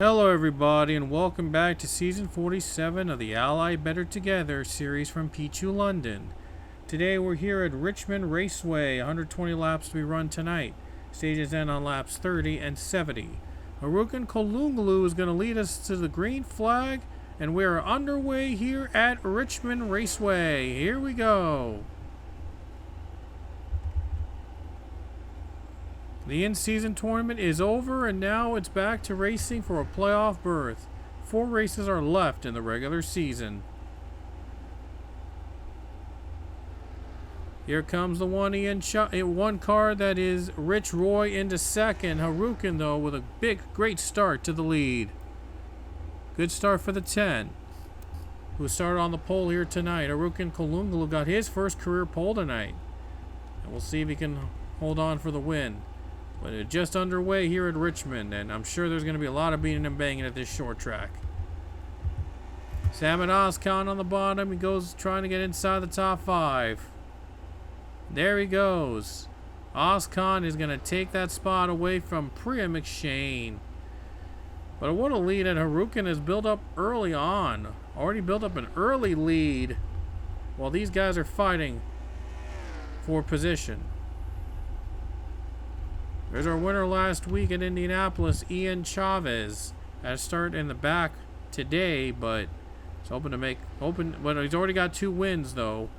Hello everybody and welcome back to season 47 of the Ally Better Together series from P2 London. Today we're here at Richmond Raceway, 120 laps to be run tonight. Stages end on laps 30 and 70. Harukin Kolunglu is going to lead us to the green flag and we are underway here at Richmond Raceway. Here we go. The in-season tournament is over and now it's back to racing for a playoff berth. 4 races are left in the regular season. Here comes the one car that is Rich Roy into second. Harukin though with a great start to the lead. Good start for the 10 who started on the pole here tonight. Harukin Kolunglu got his first career pole tonight. And we'll see if he can hold on for the win. But it's just underway here at Richmond, and I'm sure there's going to be a lot of beating and banging at this short track. Samad Ozkan on the bottom. He goes trying to get inside the top 5. There he goes. Ozkan is going to take that spot away from Priya McShane. But what a lead that Harukin has built up early on. Already built up an early lead while these guys are fighting for position. There's our winner last week at Indianapolis, Ian Chavez. Had a start in the back today, but he's hoping to but he's already got 2 wins though.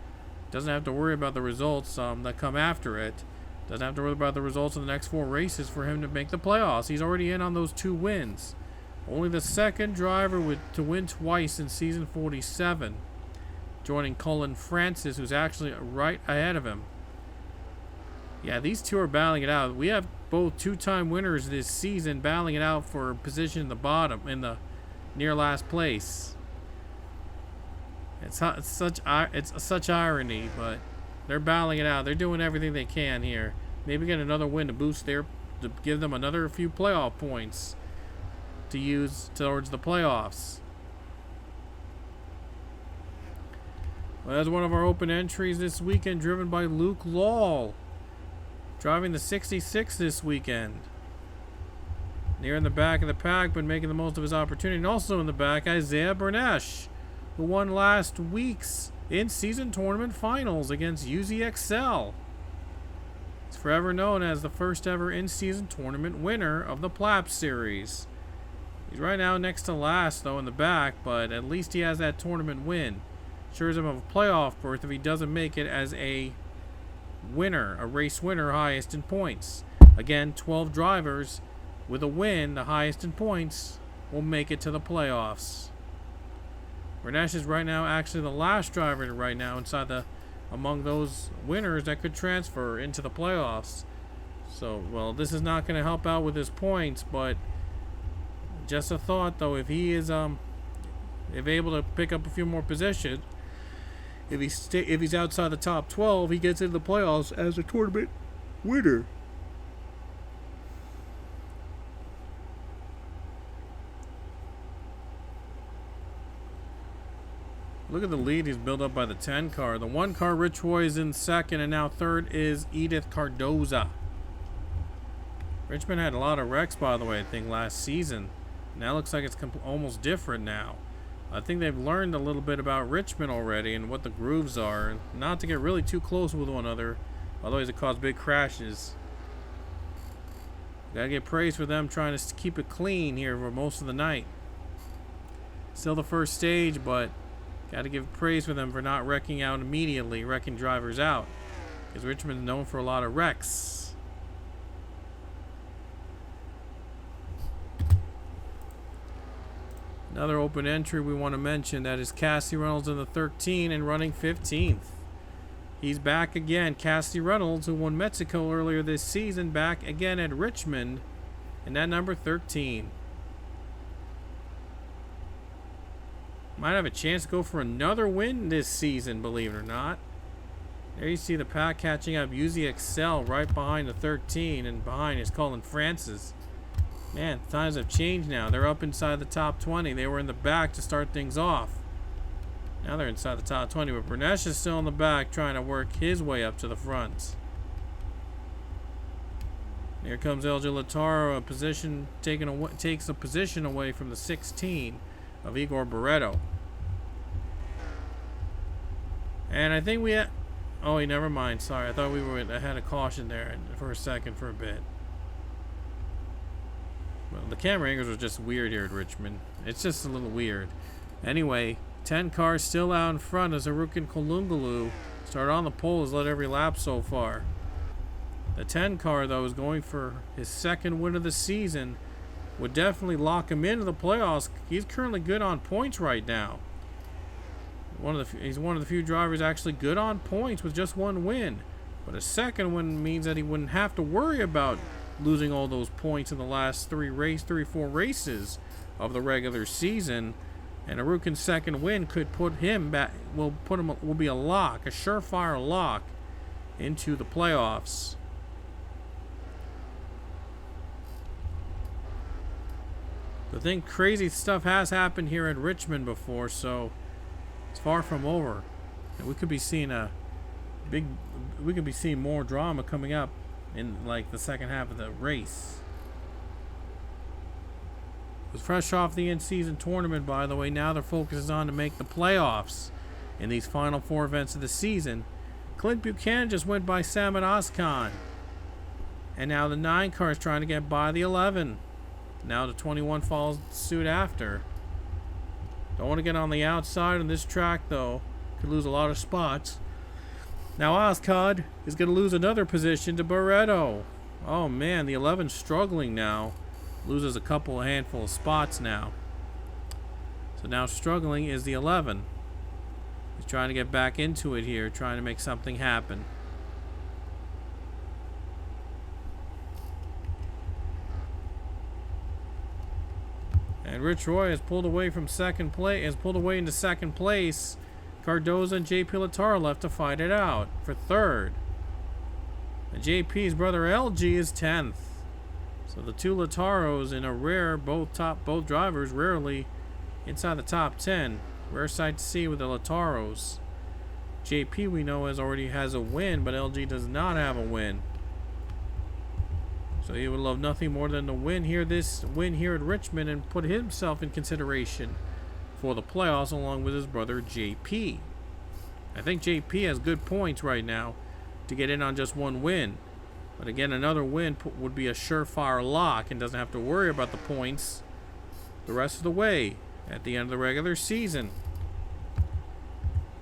Doesn't have to worry about the results that come after it. Doesn't have to worry about the results of the next 4 races for him to make the playoffs. He's already in on those 2 wins. Only the second driver to win twice in season 47. Joining Colin Francis, who's actually right ahead of him. Yeah, these 2 are battling it out. We have both 2-time winners this season battling it out for position in the bottom, in the near last place. It's such irony, but they're battling it out. They're doing everything they can here. Maybe get another win to give them another few playoff points to use towards the playoffs. Well, that's one of our open entries this weekend, driven by Luke Law. Driving the 66 this weekend. Near in the back of the pack, but making the most of his opportunity. And also in the back, Isaiah Bernesh, who won last week's in-season tournament finals against UZXL. He's forever known as the first ever in-season tournament winner of the PLABT series. He's right now next to last, though, in the back, but at least he has that tournament win. Assures him of a playoff berth if he doesn't make it as a winner, a race winner, highest in points. Again, 12 drivers with a win, the highest in points, will make it to the playoffs. Bernesh is right now actually the last driver right now among those winners that could transfer into the playoffs. So, well, this is not going to help out with his points, but just a thought though, if he is if able to pick up a few more positions, if he's outside the top 12, he gets into the playoffs as a tournament winner. Look at the lead he's built up by the 10 car. The 1 car, Rich Roy, is in second, and now third is Edith Cardoza. Richmond had a lot of wrecks, by the way, I think, last season. Now it looks like it's almost different now. I think they've learned a little bit about Richmond already and what the grooves are, and not to get really too close with one another, otherwise it causes big crashes. Gotta get praise for them trying to keep it clean here for most of the night. Still the first stage, but gotta give praise for them for not wrecking out immediately, wrecking drivers out, because Richmond's known for a lot of wrecks. Another open entry we want to mention, that is Cassie Reynolds in the 13 and running 15th. He's back again. Cassie Reynolds, who won Mexico earlier this season, back again at Richmond in that number 13. Might have a chance to go for another win this season, believe it or not. There you see the pack catching up. UZXL right behind the 13, and behind is Colin Francis. Man, times have changed now. They're up inside the top 20. They were in the back to start things off. Now they're inside the top 20, but Bernesh is still in the back trying to work his way up to the front. Here comes LJ Lataro, takes a position away from the 16 of Igor Barreto. And I think we had... Oh, wait, never mind. Sorry, I thought we were ahead of caution there for a second, for a bit. Well, the camera angles are just weird here at Richmond. It's just a little weird. Anyway, 10 cars still out in front as Arukin Kolungalu started on the pole, has led every lap so far. The 10 car, though, is going for his second win of the season. Would definitely lock him into the playoffs. He's currently good on points right now. He's one of the few drivers actually good on points with just one win. But a second win means that he wouldn't have to worry about losing all those points in the last 4 races of the regular season. And Arukin's second win could put him back. Will be a lock, a surefire lock into the playoffs. I think crazy stuff has happened here at Richmond before, so it's far from over. And we could be seeing more drama coming up in like the second half of the race. It was fresh off the in-season tournament, by the way. Now their focus is on to make the playoffs in these final 4 events of the season. Clint Buchanan just went by Samad Ozkan. And now the 9 car is trying to get by the 11. Now the 21 follows suit after. Don't want to get on the outside on this track, though. Could lose a lot of spots. Now Ozkan is going to lose another position to Barreto. Oh man, the 11's struggling now. Loses a handful of spots now. So now struggling is the 11. He's trying to get back into it here, trying to make something happen. And Rich Roy has pulled away from second place, into second place. Cardoza and JP Lataro left to fight it out for third. And JP's brother LG is 10th. So the 2 Lataros in a rare, both drivers rarely inside the top 10. Rare sight to see with the Lataros. JP we know already has a win, but LG does not have a win. So he would love nothing more than to win here at Richmond and put himself in consideration for the playoffs along with his brother JP. I think JP has good points right now to get in on just one win. But again, another win would be a surefire lock and doesn't have to worry about the points the rest of the way at the end of the regular season.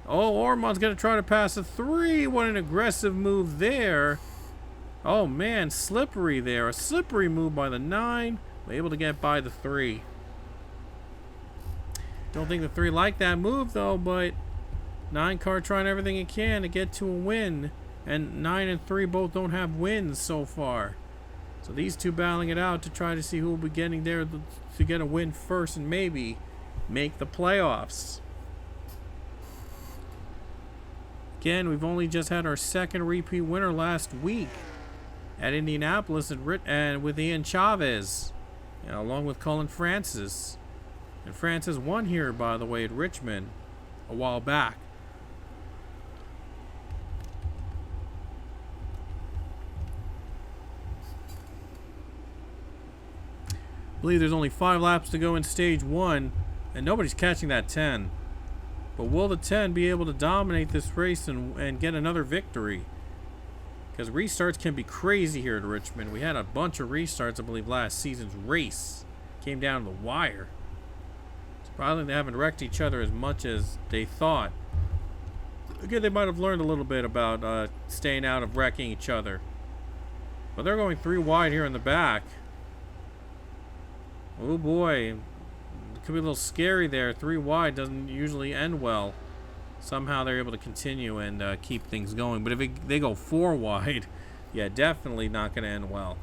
Oh, Ormond's going to try to pass a 3. What an aggressive move there. Oh man, slippery there. A slippery move by the 9. Able to get by the 3. Don't think the 3 liked that move though, but 9 car trying everything it can to get to a win. And 9 and 3 both don't have wins so far. So these two battling it out to try to see who will be getting there to get a win first and maybe make the playoffs. Again, we've only just had our second repeat winner last week at Indianapolis and with Ian Chavez, along with Colin Francis. And Francis won here, by the way, at Richmond a while back. I believe there's only 5 laps to go in stage 1, and nobody's catching that 10. But will the 10 be able to dominate this race and get another victory? Because restarts can be crazy here at Richmond. We had a bunch of restarts, I believe, last season's race. Came down to the wire. Surprisingly, they haven't wrecked each other as much as they thought. Again, they might have learned a little bit about staying out of wrecking each other. But they're going 3 wide here in the back. Oh boy. It could be a little scary there. 3 wide doesn't usually end well. Somehow they're able to continue and keep things going. But if they go 4 wide, yeah, definitely not going to end well.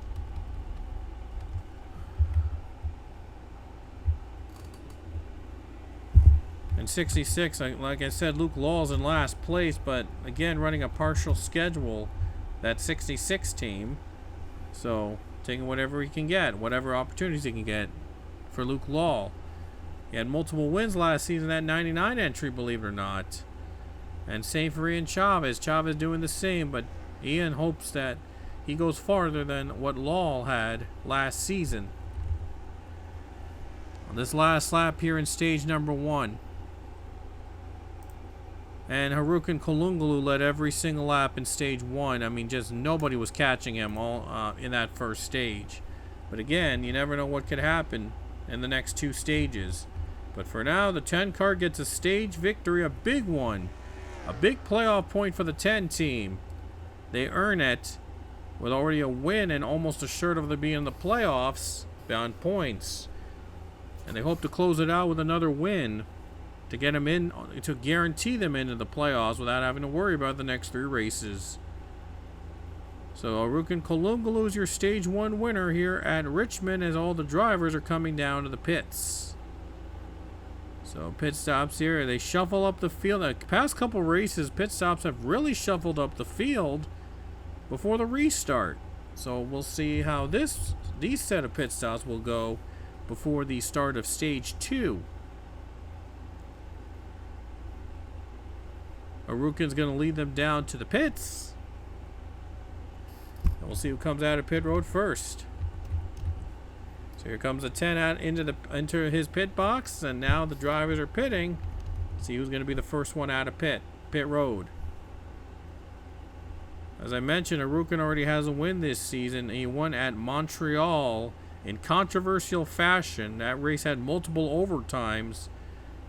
And 66, like I said, Luke Law's in last place, but again, running a partial schedule, that 66 team. So, taking whatever he can get, whatever opportunities he can get for Luke Law. He had multiple wins last season, that 99 entry, believe it or not. And same for Ian Chavez. Chavez doing the same, but Ian hopes that he goes farther than what Lal had last season. On this last lap here in stage number 1. And Harukin Kalungulu led every single lap in stage 1. I mean, just nobody was catching him all in that first stage. But again, you never know what could happen in the next 2 stages. But for now, the 10 car gets a stage victory, a big one. A big playoff point for the 10 team. They earn it with already a win and almost assured of them being in the playoffs on points. And they hope to close it out with another win to get them in, to guarantee them into the playoffs without having to worry about the next 3 races. So Harukin Kalungulu is your stage 1 winner here at Richmond as all the drivers are coming down to the pits. So pit stops here, they shuffle up the field. The past couple races, pit stops have really shuffled up the field before the restart. So we'll see how these set of pit stops will go before the start of stage 2. Harukin's going to lead them down to the pits. And we'll see who comes out of pit road first. So here comes the 10 out into his pit box, and now the drivers are pitting. See who's going to be the first one out of pit road. As I mentioned, Harukin already has a win this season. He won at Montreal in controversial fashion. That race had multiple overtimes,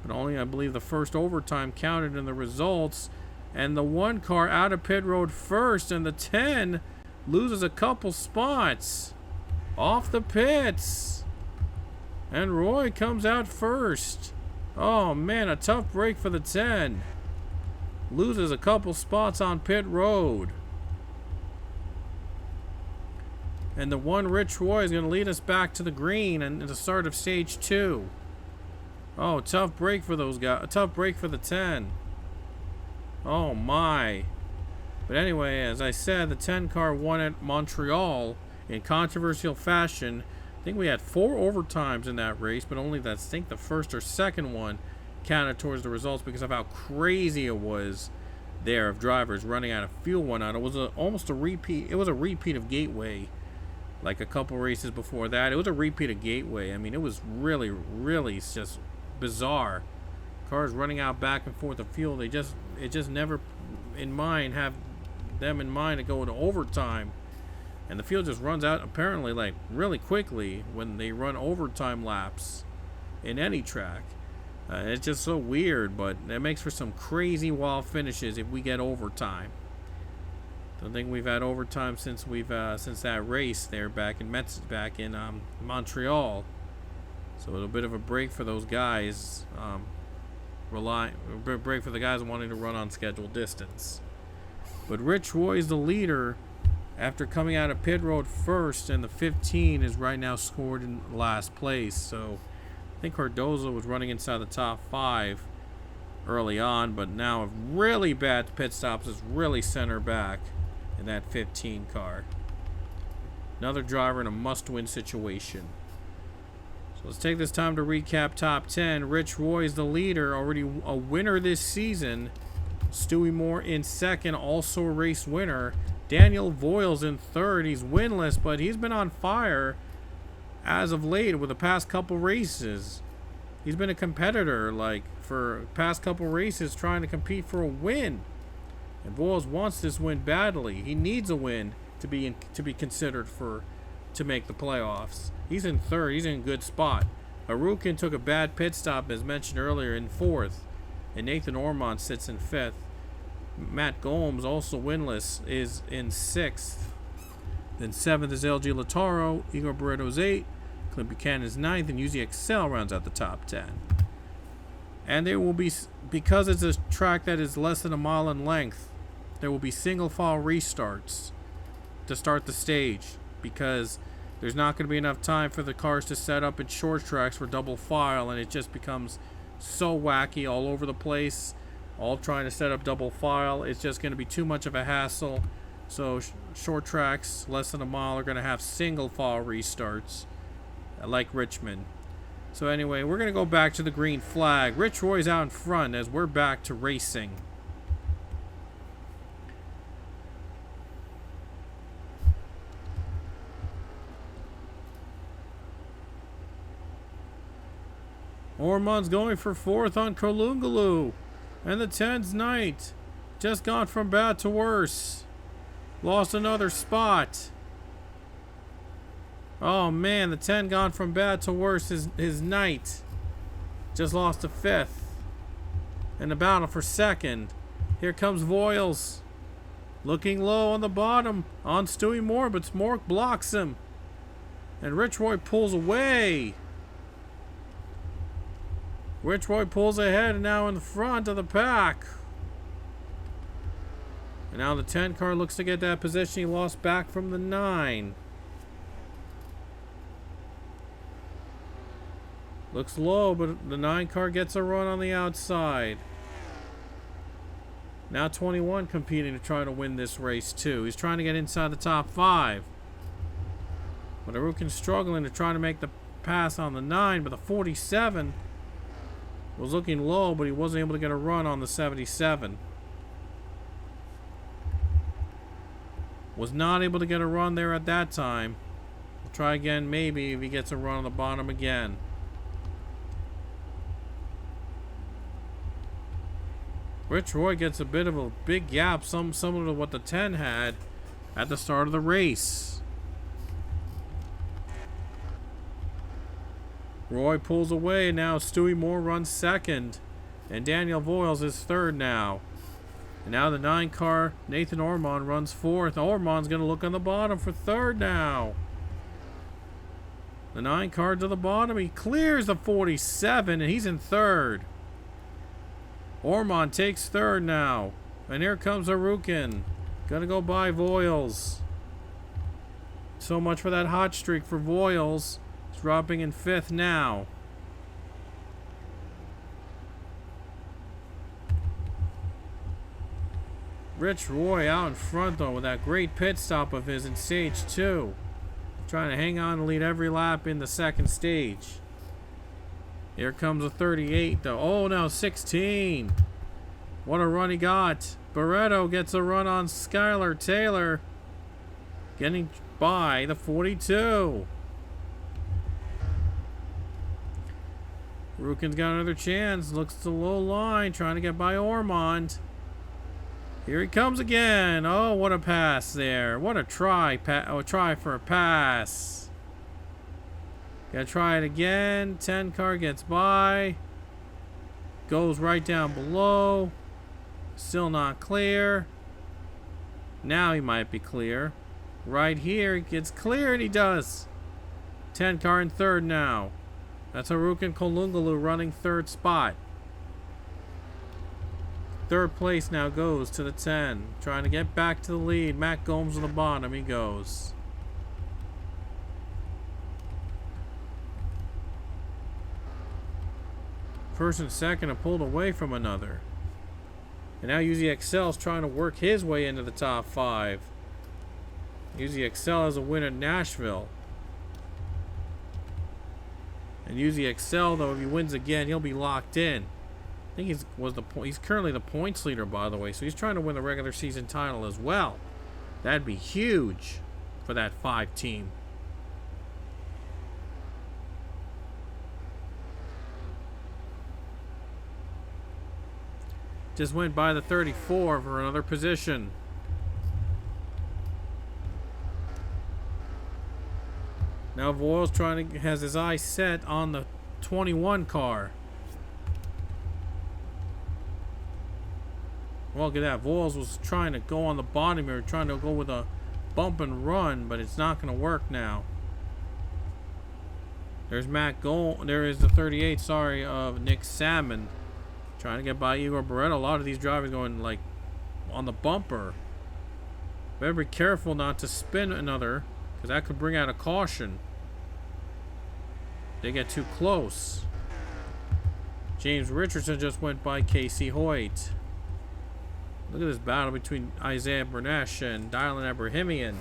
but only, I believe, the first overtime counted in the results. And the 1 car out of pit road first, and the 10 loses a couple spots off the pits. And Roy comes out first. Oh man, a tough break for the 10. Loses a couple spots on pit road. And the 1 Rich Roy is going to lead us back to the green and the start of stage 2. Oh, tough break for those guys. A tough break for the 10. Oh my. But anyway, as I said, the 10 car won at Montreal in controversial fashion. I think we had 4 overtimes in that race, but only I think the first or second one counted towards the results because of how crazy it was there of drivers running out of fuel one out. It was almost a repeat. It was a repeat of Gateway, like a couple races before that. It was a repeat of Gateway. I mean, it was really, really just bizarre. Cars running out back and forth of fuel. It just never have them in mind to go into overtime. And the field just runs out apparently like really quickly when they run overtime laps in any track. It's just so weird, but it makes for some crazy wild finishes if we get overtime. Don't think we've had overtime since that race there back in Montreal. So a bit of a break for those guys. Break for the guys wanting to run on scheduled distance. But Rich Roy is the leader after coming out of pit road first, and the 15 is right now scored in last place. So I think Cardozo was running inside the top 5 early on, but now a really bad pit stops is really center back in that 15 car. Another driver in a must-win situation. So let's take this time to recap top 10. Rich Roy is the leader, already a winner this season. Stewie Moore in second, also a race winner. Daniel Voiles in third. He's winless, but he's been on fire as of late with the past couple races. He's been a competitor for past couple races trying to compete for a win. And Voiles wants this win badly. He needs a win to be considered to make the playoffs. He's in third. He's in a good spot. Harukin took a bad pit stop, as mentioned earlier, in fourth. And Nathan Ormond sits in fifth. Matt Gomes, also winless, is in sixth. Then seventh is LG Lataro. Igor Barreto's 8th. Clint Buchanan is 9th. And Yuzi Excel rounds out the top 10. And there will be, because it's a track that is less than a mile in length, there will be single file restarts to start the stage, because there's not going to be enough time for the cars to set up in short tracks for double file, and it just becomes so wacky all over the place, all trying to set up double file. It's just going to be too much of a hassle. So short tracks less than a mile are going to have single file restarts, like Richmond. So anyway, we're going to go back to the green flag. Rich Roy's out in front as we're back to racing. Ormond's going for 4th on Kolungalu. And the 10's Knight. Just gone from bad to worse. Lost another spot. Oh man, the 10 gone from bad to worse. His Knight just lost a 5th. In the battle for 2nd. Here comes Voiles. Looking low on the bottom on Stewie Moore, but Mork blocks him. And Rich Roy pulls away. Rich Roy pulls ahead and now in the front of the pack. And now the 10 car looks to get that position he lost back from the 9. Looks low, but the 9 car gets a run on the outside. Now 21 competing to try to win this race too. He's trying to get inside the top 5. But Arukin's struggling to try to make the pass on the 9, but the 47 was looking low, but he wasn't able to get a run on the 77. Was not able to get a run there at that time. We'll try again maybe if he gets a run on the bottom again. Rich Roy gets a bit of a big gap, similar to what the 10 had at the start of the race. Roy pulls away, and now Stewie Moore runs 2nd. And Daniel Voiles is 3rd now. And now the 9 car, Nathan Ormond, runs 4th. Ormond's going to look on the bottom for 3rd now. The 9 car to the bottom. He clears the 47, and he's in 3rd. Ormond takes 3rd now. And here comes Arukin. Gonna go by Voiles. So much for that hot streak for Voiles. He's dropping in 5th now. Rich Roy out in front though with that great pit stop of his in stage 2. Trying to hang on and lead every lap in the 2nd stage. Here comes a 38 though. Oh no, 16. What a run he got. Barretto gets a run on Skylar Taylor. Getting by the 42. Rukin's got another chance. Looks to the low line. Trying to get by Ormond. Here he comes again. Oh, what a pass there. What a try. Try for a pass. Gotta try it again. 10 car gets by. Goes right down below. Still not clear. Now he might be clear. Right here, he gets clear, and he does. 10 car in 3rd now. That's Harukin Kolungalu running 3rd spot. 3rd place now goes to the 10. Trying to get back to the lead. Matt Gomes on the bottom. He goes. First and 2nd are pulled away from another. And now UZXL is trying to work his way into the top 5. UZXL has a win at Nashville. And UZXL, though, if he wins again, he'll be locked in. I think he's currently the points leader, by the way, so he's trying to win the regular season title as well. That'd be huge for that 5 team. Just went by the 34 for another position. Now Voiles has his eyes set on the 21 car. Well, look at that. Voiles was trying to go on the bottom here, trying to go with a bump and run, but it's not going to work now. There's Matt Gold. There is the 38, sorry, of Nick Salmon. Trying to get by Igor Barretto. A lot of these drivers going like on the bumper. Better be careful not to spin another, because that could bring out a caution. They get too close. James Richardson just went by Casey Hoyt. Look at this battle between Isaiah Bernesh and Dylan Ebrahimian.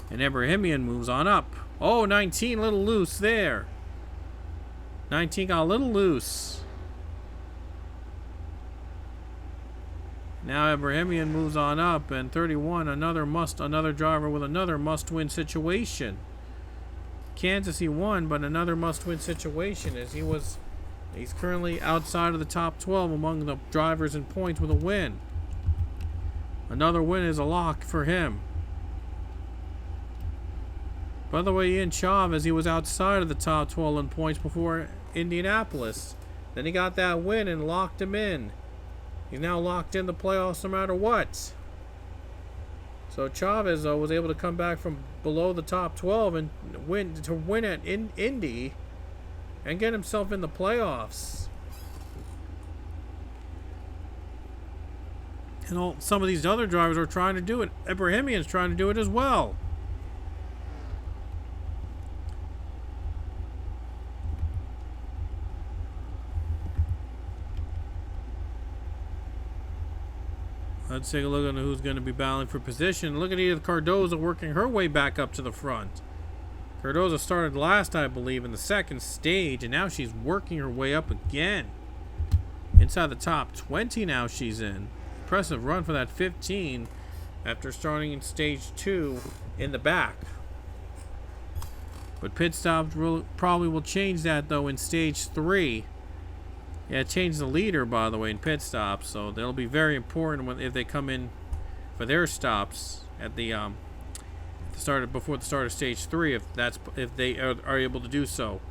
And Ebrahimian moves on up. Oh, 19 a little loose there. 19 got a little loose. Now Ebrahimian moves on up, and 31 another driver with another must-win situation. Kansas he won, but another must-win situation as he was He's currently outside of the top 12 among the drivers in points with a win. Another win is a lock for him. By the way, Ian Chavez, he was outside of the top 12 in points before Indianapolis. Then he got that win and locked him in. He's now locked in the playoffs no matter what. So Chavez, though, was able to come back from below the top 12 and win at Indy and get himself in the playoffs. And some of these other drivers are trying to do it. Ibrahimian's trying to do it as well. Let's take a look at who's going to be battling for position. Look at Edith Cardoza working her way back up to the front. Cardoza started last, I believe, in the second stage, and now she's working her way up again. Inside the top 20 now she's in. Impressive run for that 15 after starting in stage 2 in the back. But pit stops probably will change that, though, in stage 3. Yeah, it changed the leader, by the way, in pit stops, so they'll be very important if they come in for their stops at the before the start of stage 3, if they are able to do so.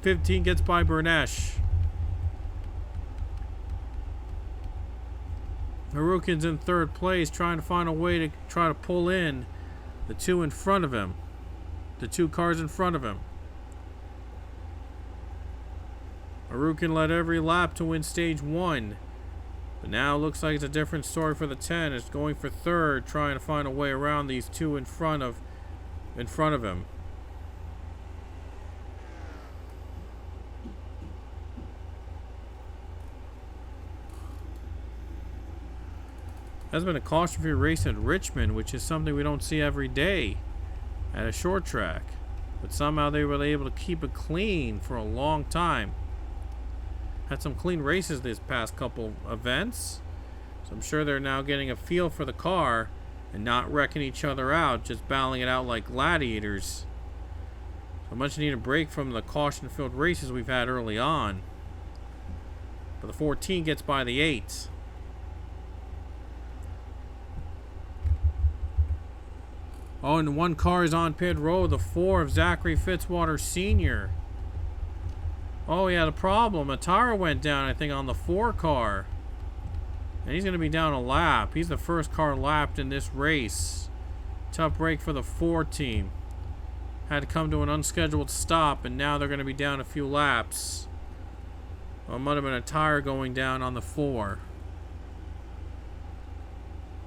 15 gets by Bernesh. Harukin's in third place, trying to find a way to try to pull in the two in front of him, the two cars in front of him. Harukin led every lap to win stage 1. But now it looks like it's a different story for the 10. It's going for third, trying to find a way around these two in front of him. That's been a caution-free race at Richmond, which is something we don't see every day at a short track. But somehow they were able to keep it clean for a long time. Had some clean races this past couple events, so I'm sure they're now getting a feel for the car and not wrecking each other out, just battling it out like gladiators. So much needed break from the caution-filled races we've had early on. But the 14 gets by the 8. Oh, and one car is on pit road, the 4 of Zachary Fitzwater Sr. Oh, he had a problem. A tire went down, I think, on the 4 car. And he's going to be down a lap. He's the first car lapped in this race. Tough break for the 4 team. Had to come to an unscheduled stop, and now they're going to be down a few laps. Well, it might have been a tire going down on the 4.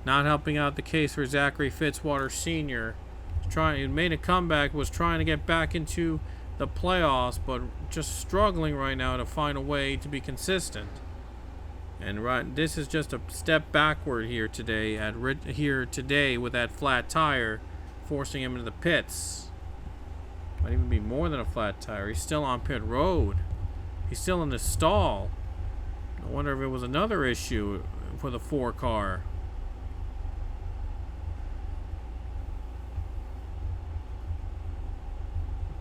Not helping out the case for Zachary Fitzwater Sr. He made a comeback, was trying to get back into the playoffs, but just struggling right now to find a way to be consistent. And this is just a step backward here today with that flat tire, forcing him into the pits. Might even be more than a flat tire. He's still on pit road. He's still in the stall. I wonder if it was another issue for the 4 car.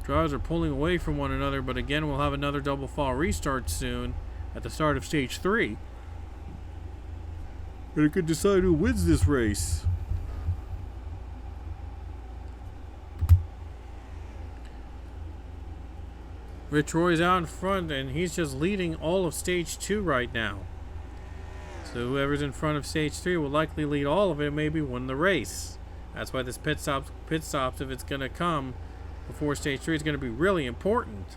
Drivers are pulling away from one another, but again, we'll have another double fall restart soon at the start of stage 3. And it could decide who wins this race. Rich Roy's out in front, and he's just leading all of stage 2 right now. So whoever's in front of stage 3 will likely lead all of it and maybe win the race. That's why this pit stops, if it's going to come before stage 3, is going to be really important.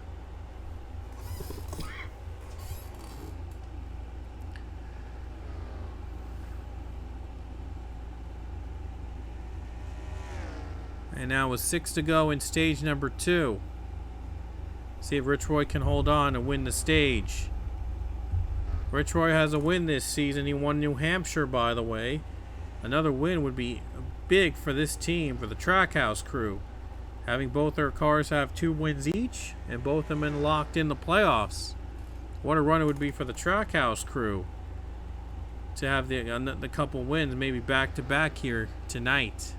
And now with 6 to go in stage number 2. See if Rich Roy can hold on and win the stage. Rich Roy has a win this season. He won New Hampshire, by the way. Another win would be big for this team, for the Trackhouse crew. Having both their cars have 2 wins each, and both of them locked in the playoffs. What a run it would be for the Trackhouse crew to have the couple wins, maybe back to back here tonight.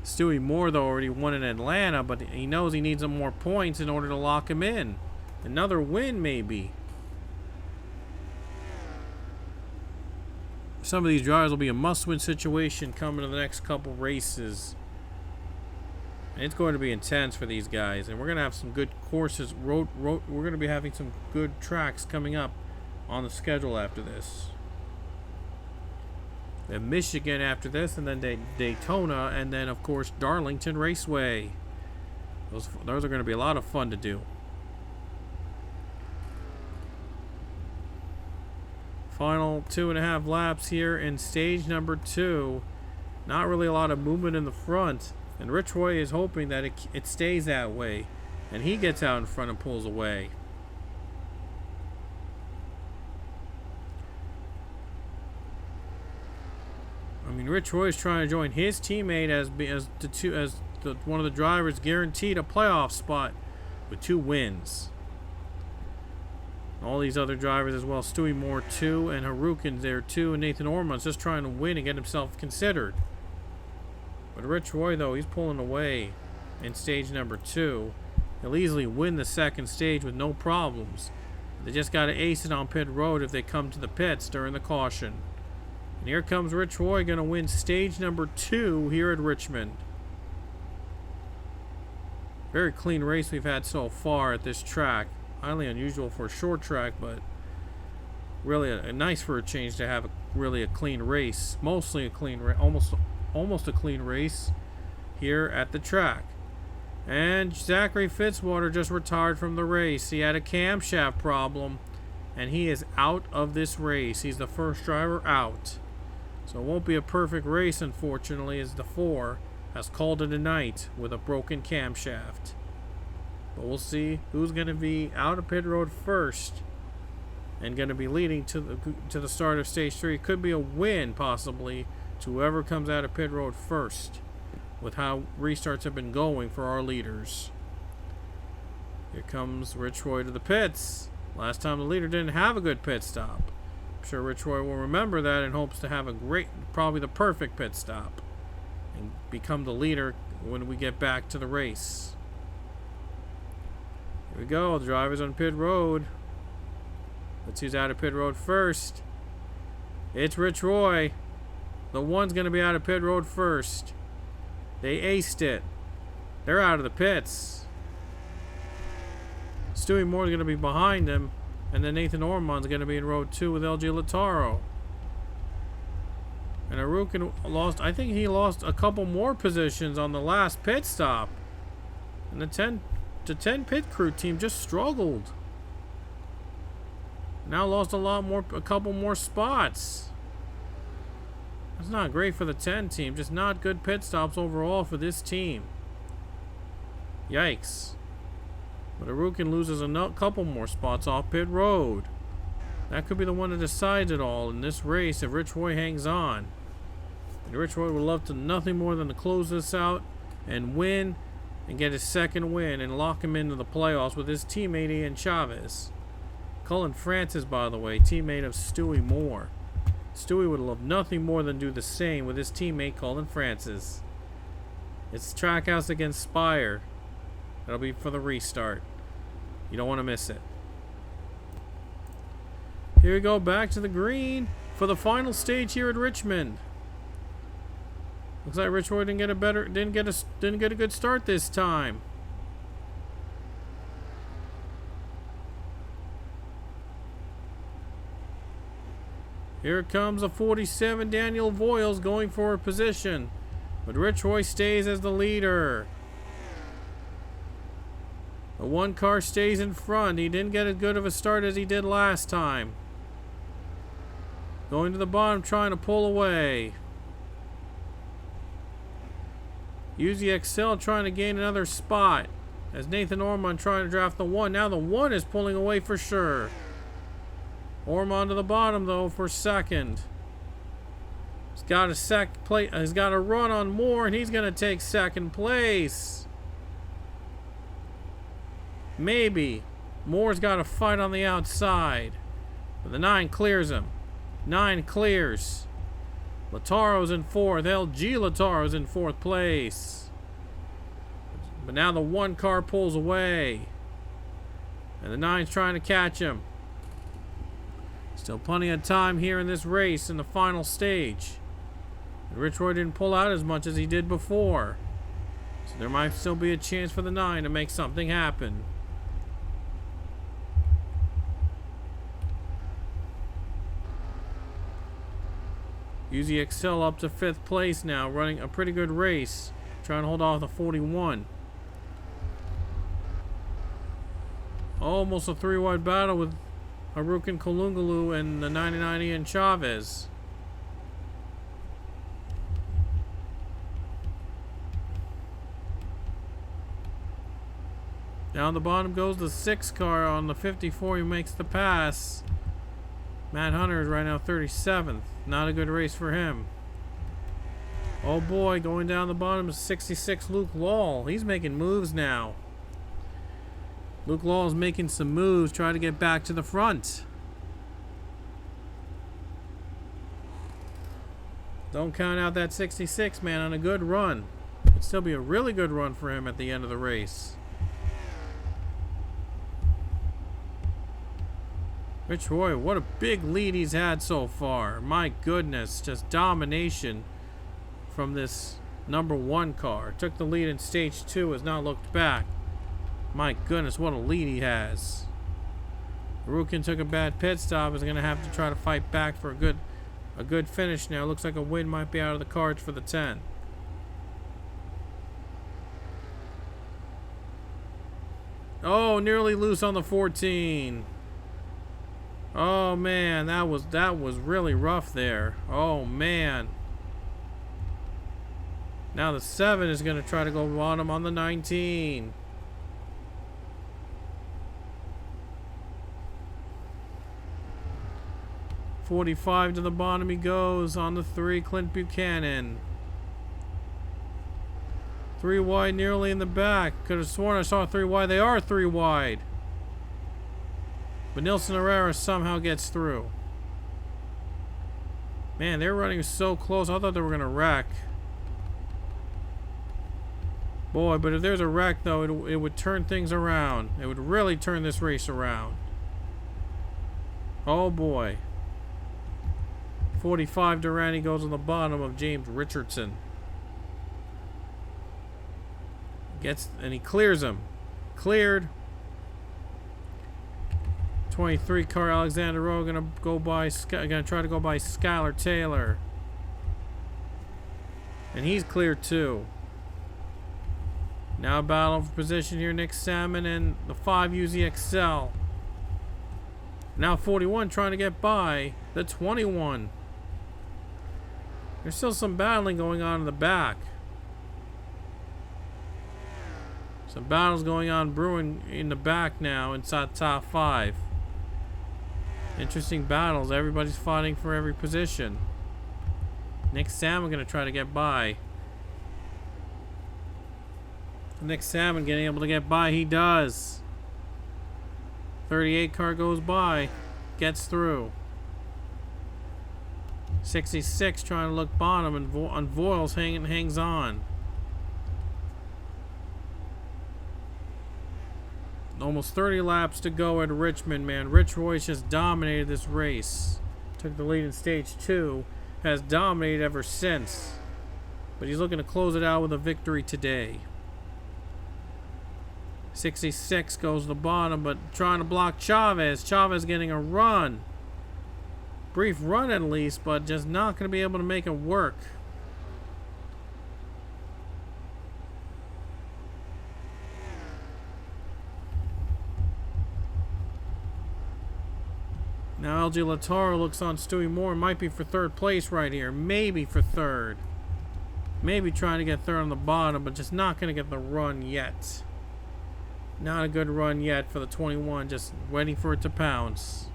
Stewie Moore, though, already won in Atlanta, but he knows he needs some more points in order to lock him in. Another win, maybe. Some of these drivers will be a must-win situation coming to the next couple races. And it's going to be intense for these guys, and we're going to have some good courses. We're going to be having some good tracks coming up on the schedule after this. We have Michigan after this, and then Daytona, and then, of course, Darlington Raceway. Those are going to be a lot of fun to do. Final 2.5 laps here in stage number 2. Not really a lot of movement in the front, and Rich Roy is hoping that it stays that way, and he gets out in front and pulls away. I mean, Rich Roy is trying to join his teammate as one of the drivers guaranteed a playoff spot with 2 wins. All these other drivers as well. Stewie Moore 2 and Harukin's there 2, and Nathan Ormond's just trying to win and get himself considered. But Rich Roy, though, he's pulling away in stage number 2. He'll easily win the second stage with no problems. They just got to ace it on pit road if they come to the pits during the caution. And here comes Rich Roy, going to win stage number 2 here at Richmond. Very clean race we've had so far at this track. Highly unusual for a short track, but really nice for a change to have really a clean race. Mostly a clean race, almost a clean race here at the track. And Zachary Fitzwater just retired from the race. He had a camshaft problem, and he is out of this race. He's the first driver out. So it won't be a perfect race, unfortunately, as the 4 has called it a night with a broken camshaft. But we'll see who's going to be out of pit road first and going to be leading to the start of stage 3. It could be a win, possibly, to whoever comes out of pit road first with how restarts have been going for our leaders. Here comes Rich Roy to the pits. Last time the leader didn't have a good pit stop. I'm sure Rich Roy will remember that and hopes to have a great, probably the perfect pit stop and become the leader when we get back to the race. Here we go, the driver's on pit road. Let's see who's out of pit road first. It's Rich Roy. The 1's going to be out of pit road first. They aced it. They're out of the pits. Stewie Moore's going to be behind him. And then Nathan Ormond's going to be in row 2 with LG Lautaro. And Harukin lost, I think he lost a couple more positions on the last pit stop. And the 10 pit crew team just struggled. Now lost a couple more spots. That's not great for the 10 team. Just not good pit stops overall for this team. Yikes. But Harukin loses a couple more spots off pit road. That could be the one that decides it all in this race if Rich Roy hangs on. And Rich Roy would love to nothing more than to close this out and win and get his second win and lock him into the playoffs with his teammate Ian Chavez. Cullen Francis, by the way, teammate of Stewie Moore. Stewie would love nothing more than do the same with his teammate Cullen Francis. It's Trackhouse against Spire. That'll be for the restart. You don't want to miss it. Here we go, back to the green for the final stage here at Richmond. Looks like Rich Roy didn't get a good start this time. Here comes a 47 Daniel Voiles going for a position, but Rich Roy stays as the leader. The 1 car stays in front. He didn't get as good of a start as he did last time. Going to the bottom, trying to pull away. Use the XL trying to gain another spot. As Nathan Ormond trying to draft the 1. Now the 1 is pulling away for sure. Ormond to the bottom though for second. He's got he's got a run on Moore, and he's going to take second place. Maybe. Moore's got a fight on the outside. But the 9 clears him. 9 clears. Lataro's in fourth. LG Lataro's in fourth place. But now the 1 car pulls away. And the 9's trying to catch him. Still plenty of time here in this race in the final stage. Rich Roy didn't pull out as much as he did before. So there might still be a chance for the 9 to make something happen. Uzi Excel up to 5th place now, running a pretty good race. Trying to hold off the 41. Almost a 3-wide battle with Harukin Kalungalu and the 99 Ian Chavez. Down the bottom goes the 6 car on the 54. He makes the pass. Matt Hunter is right now 37th. Not a good race for him. Oh boy, going down the bottom is 66 Luke Law. He's making moves now. Luke Law is making some moves, trying to get back to the front. Don't count out that 66 man on a good run. It'd still be a really good run for him at the end of the race. Rich Roy, what a big lead he's had so far. My goodness, just domination from this number 1 car. Took the lead in stage 2, has not looked back. My goodness, what a lead he has. Harukin took a bad pit stop, is going to have to try to fight back for a good finish now. Looks like a win might be out of the cards for the 10. Oh, nearly loose on the 14. Oh man, that was really rough there. Oh man. Now the 7 is going to try to go bottom on the 19. .45 to the bottom he goes on the 3, Clint Buchanan. 3 wide nearly in the back. Could have sworn I saw 3 wide. They are 3 wide. But Nilson Herrera somehow gets through. Man, they're running so close. I thought they were going to wreck. Boy, but if there's a wreck, though, it would turn things around. It would really turn this race around. Oh, boy. 45 Durante goes on the bottom of James Richardson. And he clears him. Cleared. 23 car Alexander Rowe gonna try to go by Skylar Taylor. And he's cleared too. Now battle for position here, Nick Salmon and the 5 UZXL. Now 41 trying to get by the 21. There's still some battling going on in the back. Some battles going on brewing in the back now inside top 5. Interesting battles. Everybody's fighting for every position. Nick Salmon going to try to get by. Nick Salmon getting able to get by. He does. 38 car goes by. Gets through. 66 trying to look bottom, and Voiles hangs on. Almost 30 laps to go at Richmond, man. Rich Royce just dominated this race. Took the lead in stage 2. Has dominated ever since. But he's looking to close it out with a victory today. 66 goes to the bottom, but trying to block Chavez. Chavez getting a run. Brief run at least, but just not going to be able to make it work. Now LG Lataro looks on Stewie Moore. Might be for 3rd place right here. Maybe for 3rd. Maybe trying to get 3rd on the bottom, but just not going to get the run yet. Not a good run yet for the 21. Just waiting for it to pounce.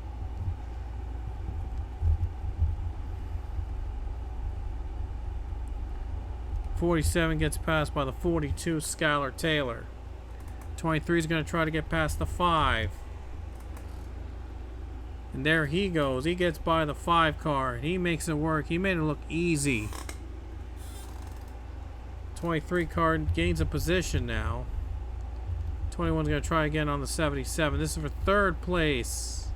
.47 gets passed by the 42, Skylar Taylor. 23 is going to try to get past the 5. And there he goes. He gets by the 5 car. And he makes it work. He made it look easy. 23 car gains a position now. 21's going to try again on the 77. This is for 3rd place.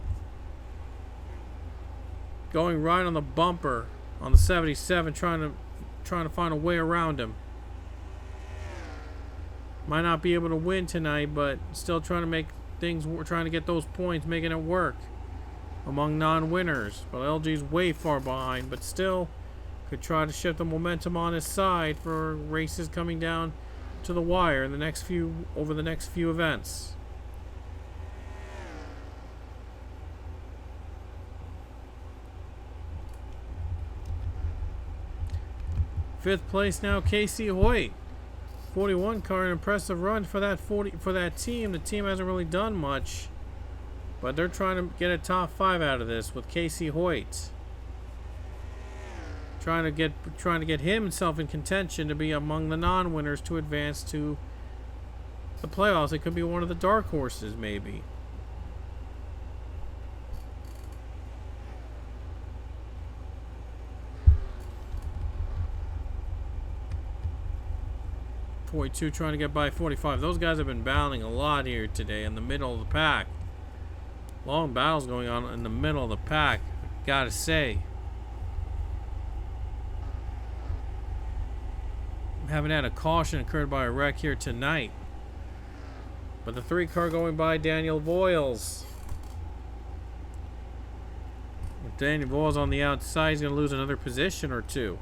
Going right on the bumper on the 77, trying to find a way around him. Might not be able to win tonight, but still trying to make things, trying to get those points, making it work among non-winners. But LG's way far behind, but still could try to shift the momentum on his side for races coming down to the wire in the next few, over the next few events. Fifth place now, Casey Hoyt. 41 car, an impressive run for that team. The team hasn't really done much, but they're trying to get a top 5 out of this with Casey Hoyt. Trying to get himself in contention to be among the non-winners to advance to the playoffs. It could be one of the dark horses, maybe. .42 trying to get by 45. Those guys have been battling a lot here today in the middle of the pack. Long battles going on in the middle of the pack, gotta say. Haven't had a caution occurred by a wreck here tonight. But the 3 car going by Daniel Voiles. With Daniel Voiles on the outside, he's going to lose another position or 2.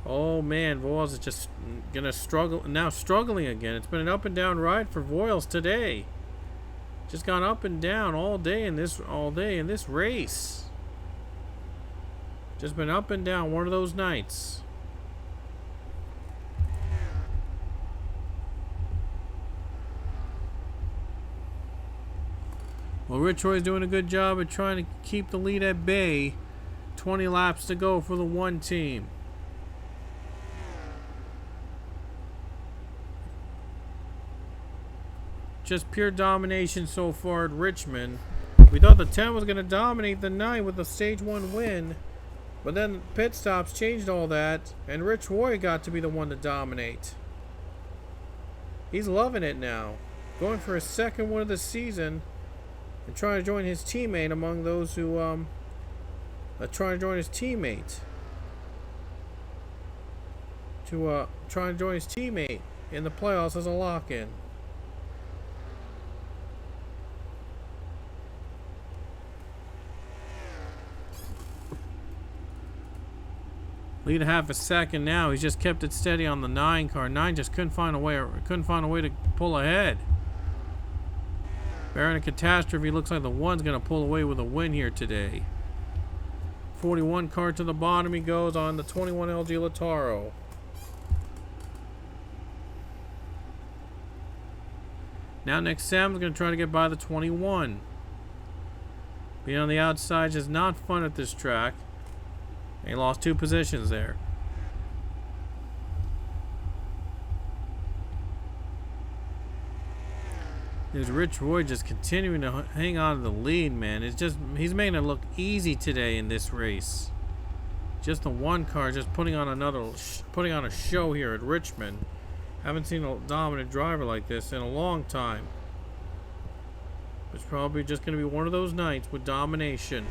Oh man, Voiles is just going to struggle, now struggling again. It's been an up and down ride for Voiles today. Just gone up and down all day in this race. Just been up and down, one of those nights. Well, Rich Roy's doing a good job at trying to keep the lead at bay. 20 laps to go for the 1 team. Just pure domination so far at Richmond. We thought the 10 was going to dominate the 9 with the stage 1 win, but then pit stops changed all that, and Rich Roy got to be the one to dominate. He's loving it now, going for his 2nd win of the season, and trying to join his teammate among those who trying to join his teammate in the playoffs as a lock-in. Lead a half a second now. He's just kept it steady on the 9 car. 9 just couldn't find a way to pull ahead. Bearing a catastrophe, looks like the 1's going to pull away with a win here today. 41 car to the bottom he goes on the 21 LG Lataro. Now next Sam's going to try to get by the 21. Being on the outside is not fun at this track. He lost 2 positions there. There's Rich Roy just continuing to hang on to the lead, man. It's just, he's making it look easy today in this race. Just the 1 car just putting on a show here at Richmond. Haven't seen a dominant driver like this in a long time. It's probably just going to be one of those nights with domination.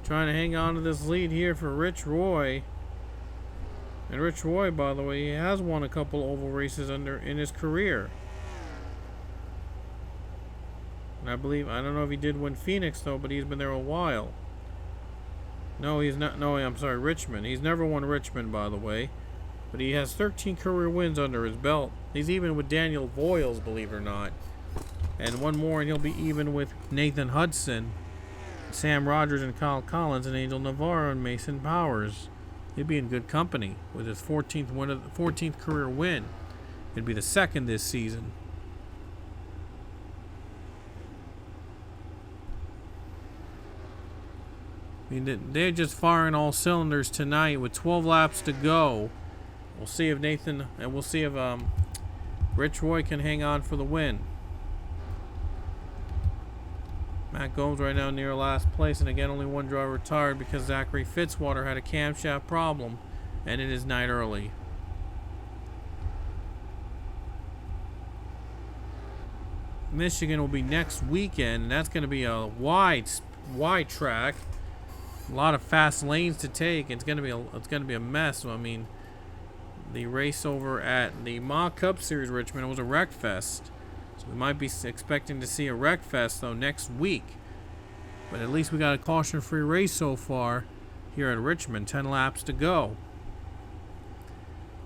Trying to hang on to this lead here for Rich Roy. And Rich Roy, by the way, he has won a couple oval races in his career. And I don't know if he did win Phoenix though, but he's been there a while. No, he's not. No, I'm sorry, Richmond. He's never won Richmond, by the way. But he has 13 career wins under his belt. He's even with Daniel Voiles, believe it or not. And one more and he'll be even with Nathan Hudson, Sam Rogers and Kyle Collins, and Angel Navarro and Mason Powers. He'd be in good company with his 14th career win. It'd be the 2nd this season. I mean, they're just firing all cylinders tonight with 12 laps to go. We'll see if Rich Roy can hang on for the win. Matt Gomes right now near last place, and again only one driver retired because Zachary Fitzwater had a camshaft problem, and it is night early. Michigan will be next weekend, and that's going to be a wide track. A lot of fast lanes to take. It's going to be a mess. So, I mean, the race over at the Ma Cup Series Richmond was a wreck fest. So we might be expecting to see a wreck fest though next week. But at least we got a caution-free race so far here at Richmond. 10 laps to go.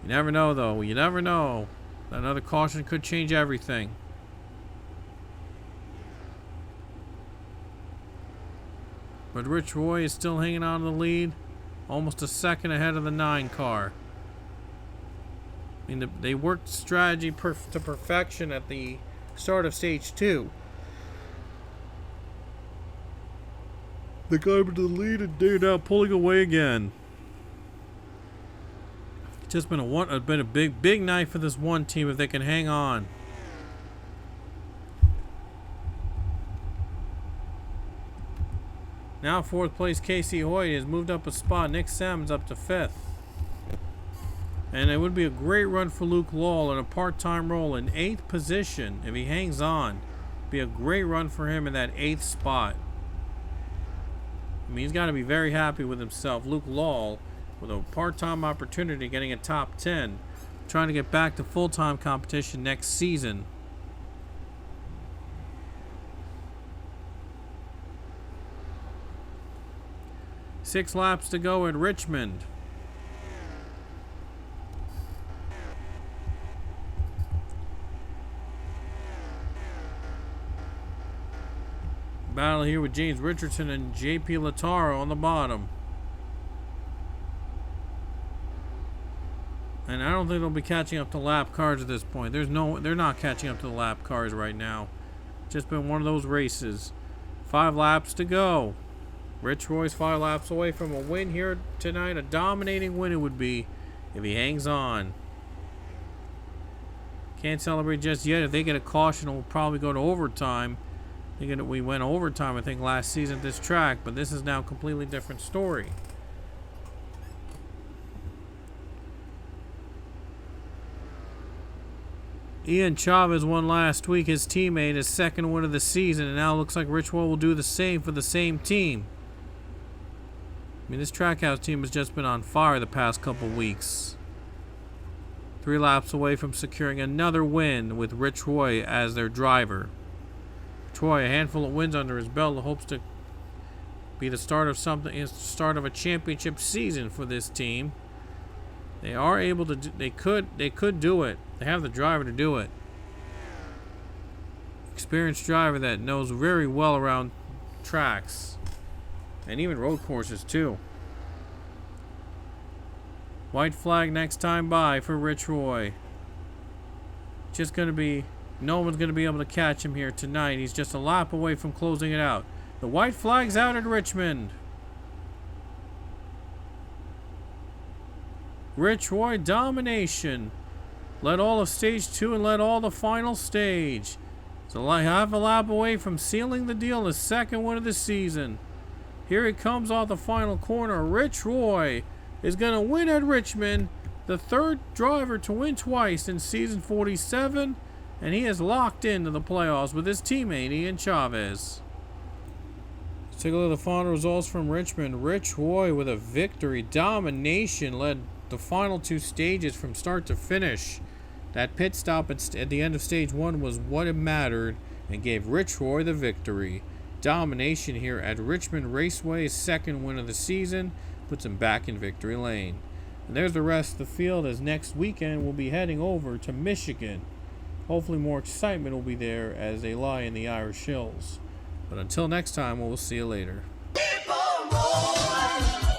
You never know though. You never know. Another caution could change everything. But Rich Roy is still hanging on to the lead, almost a second ahead of the 9 car. I mean, they worked strategy to perfection at the start of stage 2. They got him to the lead, and they're now pulling away again. It's just been a big night for this one team if they can hang on. Now 4th place Casey Hoyt has moved up a spot. Nick Simmons up to 5th. And it would be a great run for Luke Lowell in a part-time role in 8th position if he hangs on. Be a great run for him in that 8th spot. I mean, he's got to be very happy with himself. Luke Lowell with a part-time opportunity getting a top 10. Trying to get back to full-time competition next season. Six laps to go at Richmond. Battle here with James Richardson and JP Lataro on the bottom. And I don't think they'll be catching up to lap cars at this point. They're not catching up to the lap cars right now. Just been one of those races. 5 laps to go. Rich Roy's 5 laps away from a win here tonight. A dominating win it would be if he hangs on. Can't celebrate just yet. If they get a caution, it will probably go to overtime. We went overtime, I think, last season at this track, but this is now a completely different story. Ian Chavez won last week, his teammate, his 2nd win of the season, and now it looks like Rich Roy will do the same for the same team. I mean, this Trackhouse team has just been on fire the past couple weeks. 3 laps away from securing another win with Rich Roy as their driver. Troy, a handful of wins under his belt, hopes to be the start of a championship season for this team. They are able to they could do it. They have the driver to do it. Experienced driver that knows very well around tracks and even road courses too. White flag next time by for Rich Roy. No one's going to be able to catch him here tonight. He's just a lap away from closing it out. The white flag's out at Richmond. Rich Roy domination. Led all of stage 2 and led all the final stage. So half a lap away from sealing the deal, his 2nd win of the season. Here he comes off the final corner. Rich Roy is going to win at Richmond. The 3rd driver to win twice in season 47. And he is locked into the playoffs with his teammate, Ian Chavez. Let's take a look at the final results from Richmond. Rich Roy with a victory. Domination led the final 2 stages from start to finish. That pit stop at the end of stage 1 was what it mattered and gave Rich Roy the victory. Domination here at Richmond Raceway, his 2nd win of the season, puts him back in victory lane. And there's the rest of the field, as next weekend we'll be heading over to Michigan. Hopefully more excitement will be there as they lie in the Irish Hills. But until next time, we'll see you later. Keep on rolling.